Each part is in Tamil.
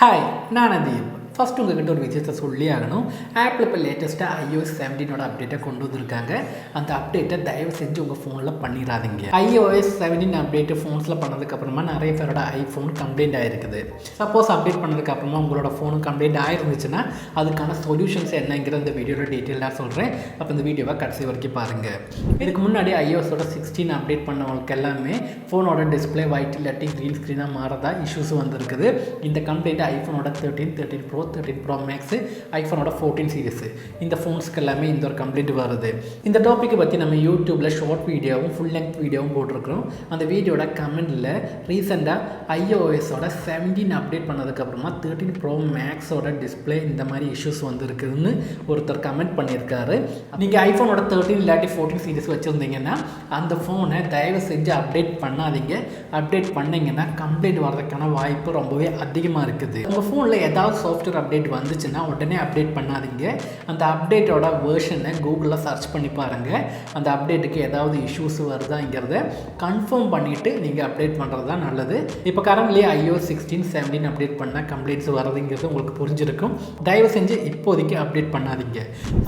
ஹாய் நான் அதீப். ஃபஸ்ட்டு உங்கள்கிட்ட ஒரு விஷயத்தை சொல்லி ஆகணும். ஆப்பிள் இப்போ லேட்டஸ்ட்டாக iOS 17 அப்டேட்டை கொண்டு வந்திருக்காங்க. அந்த அப்டேட்டை தயவு செஞ்சு உங்கள் ஃபோனில் பண்ணிடாதீங்க. iOS 17 அப்டேட்டு ஃபோன்ஸில் பண்ணதுக்கப்புறமா நிறைய பேரோட ஐஃபோன் கம்ப்ளைண்ட் ஆகிருக்குது. சப்போஸ் அப்டேட் பண்ணதுக்கப்புறமா உங்களோட ஃபோனு கம்ப்ளைண்ட் ஆகிருந்துச்சுன்னா அதுக்கான சொல்யூஷன்ஸ் என்னங்கிற இந்த வீடியோவில் டீட்டெயிலாக சொல்கிறேன். அப்போ இந்த வீடியோவை கடைசி வரைக்கும் பாருங்கள். இதுக்கு முன்னாடி iOSோட 16 அப்டேட் பண்ணவங்களுக்கு எல்லாமே ஃபோனோட டிஸ்பிளே ஒயிட் இல்லாட்டி க்ரீன் ஸ்க்ரீனாக மாறதா இஷ்யூஸ் வந்திருக்குது. இந்த கம்ப்ளைண்ட் ஐஃபோனோட 13 ப்ரோ 13 ப்ரோ மேக்ஸு ஐஃபோனோட 14 சீரிஸு இந்த ஃபோன்ஸ்க்கு எல்லாமே இந்த ஒரு கம்ப்ளைண்ட் வருது. இந்த டாப்பிக்கை பற்றி நம்ம யூடியூப்பில் ஷார்ட் வீடியோவும் ஃபுல் லென்த் வீடியோவும் போட்டிருக்கிறோம். அந்த வீடியோட கமெண்டில் ரீசெண்டாக iOSோட 17 அப்டேட் பண்ணதுக்கப்புறமா 13 ப்ரோ மேக்ஸோட டிஸ்பிளே இந்த மாதிரி இஷ்யூஸ் வந்துருக்குதுன்னு ஒருத்தர் கமெண்ட் பண்ணியிருக்காரு. நீங்கள் ஐஃபோனோட 13 இல்லாட்டி 14 சீரிஸ் வச்சுருந்தீங்கன்னா அந்த ஃபோனை தயவு செஞ்சு அப்டேட் பண்ணாதீங்க. அப்டேட் பண்ணிங்கன்னா கம்ப்ளைண்ட் வர்றதுக்கான வாய்ப்பு ரொம்பவே அதிகமாக இருக்குது. உங்கள் ஃபோனில் ஏதாவது சாஃப்ட்வேர் அப்டேட் வந்துச்சுன்னா உடனே அப்டேட் பண்ணாதீங்க. அந்த அப்டேட்டோட வேர்ஷனை கூகுளில் சர்ச் பண்ணி பாருங்கள். அந்த அப்டேட்டுக்கு ஏதாவது இஷ்யூஸ் வருதாங்கிறத கன்ஃபார்ம் பண்ணிவிட்டு நீங்கள் அப்டேட் பண்ணுறது தான் நல்லது. இப்போ கரண்ட்லி iOS 16, 17 அப்டேட் பண்ணால் கம்ப்ளைண்ட்ஸ் வருதுங்கிறது உங்களுக்கு புரிஞ்சிருக்கும். தயவு செஞ்சு இப்போதைக்கு அப்டேட் பண்ணாதீங்க.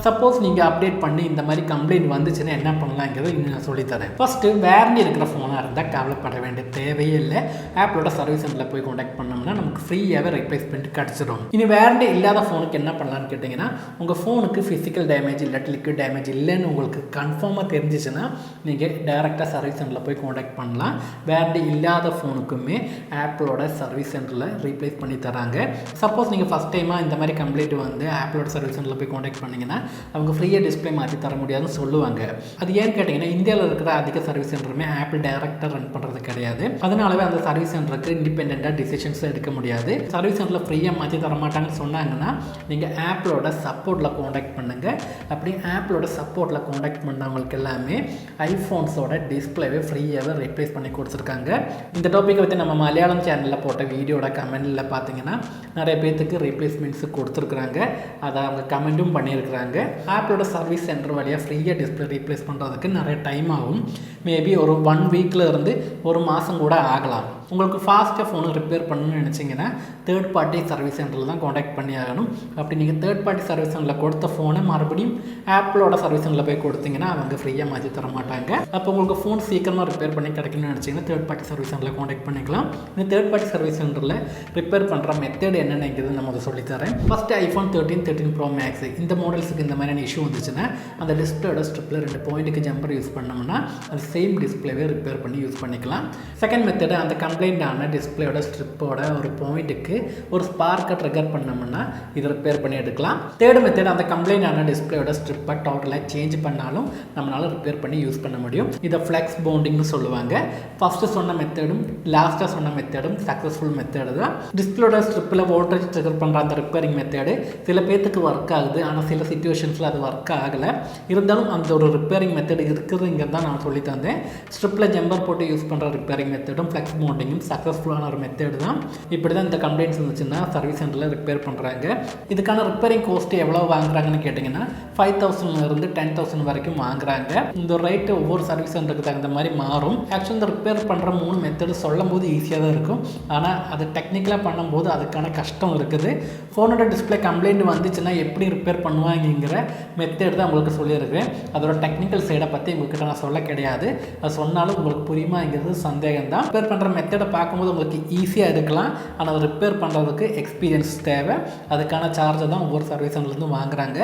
சப்போஸ் நீங்கள் அப்டேட் பண்ணி இந்த மாதிரி கம்ப்ளைண்ட் வந்துச்சுன்னா என்ன பண்ணலாங்கிறது இன்னும் நான் சொல்லித்தரேன். ஃபஸ்ட்டு வேரண்டி இருக்கிற ஃபோனாக இருந்தால் கவலைப்பட வேண்டிய தேவையே இல்லை. ஆப்பிளோட சர்வீஸ் சென்டரில் போய் கான்டாக்ட் பண்ணோம்னா நமக்கு ஃப்ரீயாகவே ரிப்ளேஸ்மெண்ட் கிடச்சிடும். இனி வேரண்டி இல்லாத ஃபோனுக்கு என்ன பண்ணலான்னு கேட்டிங்கன்னா, உங்கள் ஃபோனுக்கு ஃபிசிக்கல் டேமேஜ் இல்லாட்டி லிக்விட் டேமேஜ் இல்லைன்னு உங்களுக்கு கன்ஃபார்மாக தெரிஞ்சிச்சுன்னா நீங்கள் டேரெக்டாக சர்வீஸ் சென்டரில் போய் கான்டாக்ட் பண்ணலாம். வேரண்டி இல்லாத ஃபோனுக்குமே ஆப்பிளோட சர்வீஸ் சென்டரில் ரீப்ளேஸ் பண்ணி தராங்க. சப்போஸ் நீங்கள் ஃபஸ்ட் டைமாக இந்த மாதிரி கம்ப்ளைண்ட் வந்து ஆப்பிளோட சர்வீஸ் சென்டரில் போய் கான்டாக்ட் பண்ணிங்கன்னா அவங்க ஃப்ரீயாக டிஸ்பிளே மாற்றி தர முடியாதுன்னு சொல்லுவாங்க. அது ஏன்னு கேட்டிங்கன்னா, இந்தியாவில் இருக்கிற அதிக சர்வீஸ் சென்டருமே ஆப்பிள் டேரெக்டாக ரன் பண்ணுறது கிடையாது. அதனாலவே அந்த சர்வீஸ் சென்டருக்கு இண்டிபெண்ட்டாக டிசிஷன்ஸ் எடுக்க முடியாது. சர்வீஸ் சென்டரில் ஃப்ரீயாக மாற்றி தர மாட்டாங்கன்னு சொன்னாங்கன்னா நீங்கள் ஆப்பிளோட சப்போர்ட்டில் காண்டாக்ட் பண்ணுங்கள். அப்படி ஆப்பிளோட சப்போர்ட்டில் காண்டாக்ட் பண்ணவங்களுக்கு எல்லாமே ஐஃபோன்ஸோட டிஸ்பிளேவே ஃப்ரீயாகவே ரீப்ளேஸ் பண்ணி கொடுத்துருக்காங்க. இந்த டாப்பிக்கை பற்றி நம்ம மலையாளம் சேனலில் போட்ட வீடியோட கமெண்டில் பார்த்தீங்கன்னா நிறைய பேர்த்துக்கு ரீப்ளேஸ்மெண்ட்ஸு கொடுத்துருக்குறாங்க. அதை அவங்க கமெண்ட்டும் பண்ணியிருக்கிறாங்க. ஆப்பிளோட சர்வீஸ் சென்டர் வழியாக ஃப்ரீயாக டிஸ்பிளே ரீப்ளேஸ் பண்ணுறதுக்கு நிறைய டைம் ஆகும். மேபி ஒரு 1 வீக்கில் இருந்து ஒரு மாதம் கூட ஆகலாம். உங்களுக்கு ஃபாஸ்ட்டாக ஃபோனு ரிப்பேர் பண்ணணும்னு நினச்சிங்கன்னா தேர்ட் பார்ட்டி சர்வீஸ் சென்டரில் தான் காண்டாக்ட் பண்ணி ஆகணும். அப்படி நீங்கள் தேர்ட் பார்ட்டி சர்வீஸ் சென்டரில் கொடுத்த ஃபோனை மறுபடியும் ஆப்பிளோட சர்வீஸ் சென்டரில் போய் கொடுத்தீங்கன்னா அவங்க ஃப்ரீயாக மாற்றி தர மாட்டாங்க. அப்போ உங்களுக்கு ஃபோன் சீக்கிரமாக ரிப்பேர் பண்ணி கிடைக்கணும்னு நினச்சிங்கன்னா தேர்ட் பார்ட்டி சர்வீஸ் சென்டரில் காண்டாக்ட் பண்ணிக்கலாம். இந்த தேர்ட் பார்ட்டி சர்வீஸ் சென்டரில் ரிப்பேர் பண்ணுற மெத்தட் என்னென்னங்கிறது நம்ம அதை சொல்லித்தரேன். ஃபஸ்ட்டு ஐஃபோன் 13 ப்ரோ மேக்ஸ் இந்த மாடல்ஸுக்கு இந்த மாதிரியான இஷ்யூ வந்துச்சுன்னா அந்த டிஸ்பிளேயோட ஸ்ட்ரிப்பில் 2 பாயிண்ட்டுக்கு ஜம்பர் யூஸ் பண்ணோம்னா அது சேம் டிஸ்பிளேவே ரிப்பேர் பண்ணி யூஸ் பண்ணிக்கலாம். செகண்ட் மெத்தட், அந்த கம்ப்ளைண்டான டிஸ்பிளேயோட ஸ்ட்ரிப்போட ஒரு பாயிண்ட்டுக்கு ஒரு ஸ்பார்க்கை ட்ரிகர் பண்ணோம்னா இதை ரிப்பேர் பண்ணி எடுக்கலாம். தேர்ட் மெத்தட், அந்த கம்ப்ளைண்டான டிஸ்பிளேயோட ஸ்ட்ரிப்பை டோட்டலாக சேஞ்ச் பண்ணாலும் நம்மளால் ரிப்பேர் பண்ணி யூஸ் பண்ண முடியும். இதை ஃப்ளெக்ஸ் பவுண்டிங்னு சொல்லுவாங்க. ஃபஸ்ட்டு சொன்ன மெத்தடும் லாஸ்ட்டாக சொன்ன மெத்தடும் சக்ஸஸ்ஃபுல் மெத்தடு தான். டிஸ்பிளேயோட ஸ்ட்ரிப்பில் வோல்டேஜ் ட்ரிகர் பண்ணுற அந்த ரிப்பேரிங் மெத்தடு சில பேர்த்துக்கு ஒர்க் ஆகுது. ஆனால் சில சிச்சுவேஷன்ஸில் அது ஒர்க் ஆகலை. இருந்தாலும் அந்த ஒரு ரிப்பேரிங் மெத்தட் இருக்குதுங்கிறது தான் நான் சொல்லி தந்தேன். ஸ்ட்ரிப்பில் ஜம்பர் போட்டு யூஸ் பண்ணுற ரிப்பேரிங் மெத்தடும் ஃப்ளெக்ஸ் பவுண்டிங்கும் சக்ஸஸ்ஃபுல்லான ஒரு மெத்தட் தான். இப்படி தான் இந்த கம்ப்ளைண்ட்ஸ் இருந்துச்சுன்னா சர்வீஸ் சென்டரில் ரிப்பேர் பண்ணுறாங்க. இதுக்கான ரிப்பேரிங் கோஸ்ட்டு எவ்வளோ வாங்குறாங்கன்னு கேட்டிங்கன்னா 5,000 10,000 வரைக்கும் வாங்குறாங்க. இந்த ரேட்டு ஒவ்வொரு சர்வீஸ் சென்டருக்கு தகுந்த மாதிரி மாறும். ஆக்சுவலி இந்த ரிப்பேர் பண்ணுற 3 மெத்தடு சொல்லும் போது ஈஸியாக தான் இருக்கும். ஆனால் அது டெக்னிக்கலாக பண்ணும்போது அதுக்கான கஷ்டம் இருக்குது. ஃபோனோட டிஸ்பிளே கம்ப்ளைண்ட் வந்துச்சுன்னா எப்படி ரிப்பேர் பண்ணுவாங்கிற மெத்தட் தான் உங்களுக்கு சொல்லியிருக்கேன். அதோட டெக்னிக்கல் சைடை பற்றி உங்கள்கிட்ட நான் சொல்ல கிடையாது. அது சொன்னாலும் உங்களுக்கு புரியுமாங்கிறது சந்தேகம் தான். ரிப்பேர் பண்ணுற மெத்தடை பார்க்கும்போது உங்களுக்கு ஈஸியாக இருக்கலாம். ஆனால் அதை ரிப்பேர் பண்ணுறதுக்கு எக்ஸ்பீரியன்ஸ் தேவை. அதுக்கான சார்ஜை தான் ஒவ்வொரு சர்வீஸ் சென்டர்லேருந்து வாங்குறாங்க.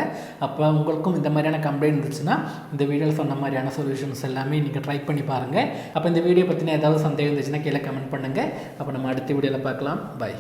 அப்போ உங்களுக்கும் இந்த மாதிரியான கம்ப்ளைண்ட் இருந்துச்சுன்னா இந்த வீடியோவில் சொன்ன மாதிரியான சொல்யூஷன்ஸ் எல்லாமே நீங்கள் ட்ரை பண்ணி பாருங்கள். அப்போ இந்த வீடியோ பற்றின ஏதாவது சந்தேகம் இருந்துச்சுன்னா கீழே கமெண்ட் பண்ணுங்கள். அப்போ நம்ம அடுத்த வீடியோவில் பார்க்கலாம். பை.